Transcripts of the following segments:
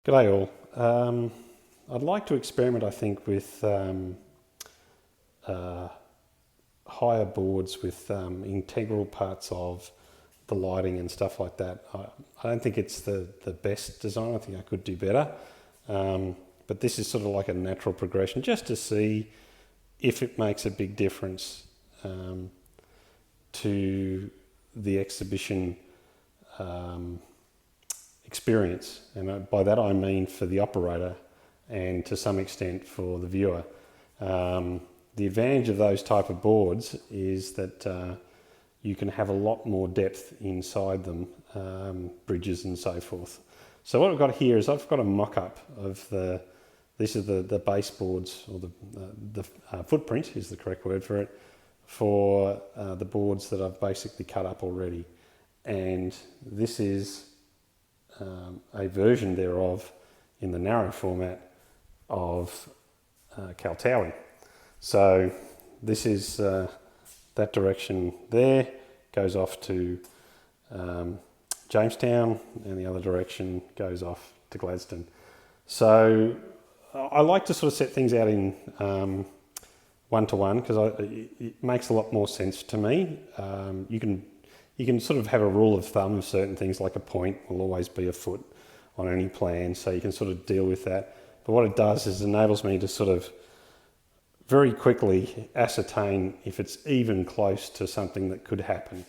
G'day all. I'd like to experiment, I think, with uh, higher boards with integral parts of the lighting and stuff like that. I don't think it's the best design. I think I could do better. But this is sort of like a natural progression just to see if it makes a big difference to the exhibition experience, and by that I mean for the operator and to some extent for the viewer. The advantage of those type of boards is that you can have a lot more depth inside them, bridges and so forth. So what I've got here is I've got a mock-up of these are the baseboards, or the footprint is the correct word for it, for the boards that I've basically cut up already. And this is a version thereof in the narrow format of Caltowie. So this is that direction there, goes off to Jamestown, and the other direction goes off to Gladstone. So I like to sort of set things out in one-to-one because it makes a lot more sense to me. You can sort of have a rule of thumb of certain things, like a point will always be a foot on any plan, so you can sort of deal with that. But what it does is it enables me to sort of very quickly ascertain if it's even close to something that could happen.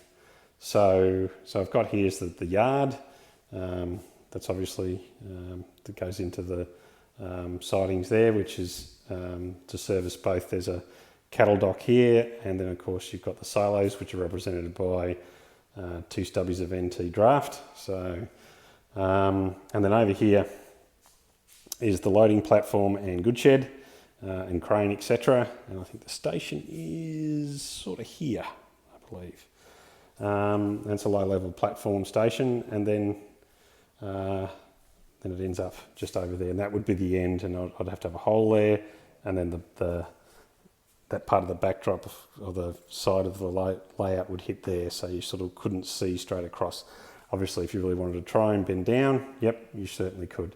So I've got here's the yard. That's obviously that goes into the sidings there, which is to service both. There's a cattle dock here, and then of course you've got the silos, which are represented by two stubbies of NT draft. So, and then over here is the loading platform and goods shed and crane, etc. And I think the station is sort of here, I believe. And it's a low-level platform station, and then it ends up just over there, and that would be the end. And I'd have to have a hole there, and then that part of the backdrop or the side of the layout would hit there, so you sort of couldn't see straight across. Obviously, if you really wanted to try and bend down, yep, you certainly could.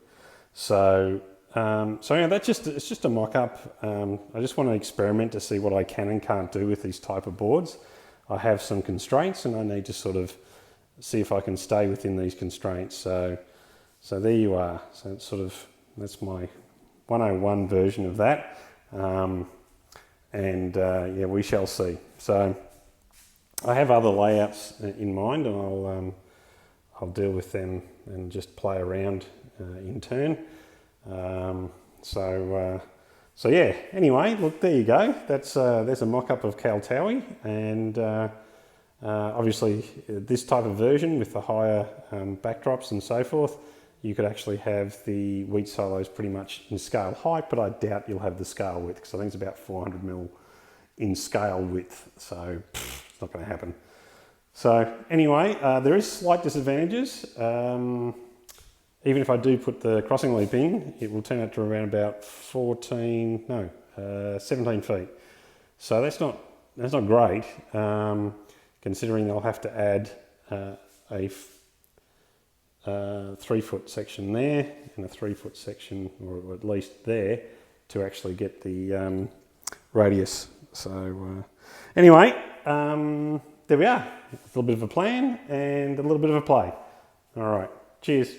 So yeah, it's just a mock-up. I just want to experiment to see what I can and can't do with these type of boards. I have some constraints, and I need to sort of see if I can stay within these constraints. So there you are. So it's that's my 101 version of that. Yeah, we shall see. So I have other layouts in mind, and I'll deal with them and just play around in turn. So yeah. Anyway, look, there you go. There's a mock-up of Caltowie, and obviously this type of version with the higher backdrops and so forth, you could actually have the wheat silos pretty much in scale height, but I doubt you'll have the scale width, because I think it's about 400 mil in scale width, so it's not going to happen. So anyway, there is slight disadvantages. Even if I do put the crossing loop in, it will turn out to around about 17 feet. So that's not great, considering they'll have to add a 3-foot section there and a 3-foot section, or at least there, to actually get the radius. So anyway, there we are. A little bit of a plan and a little bit of a play. All right, cheers.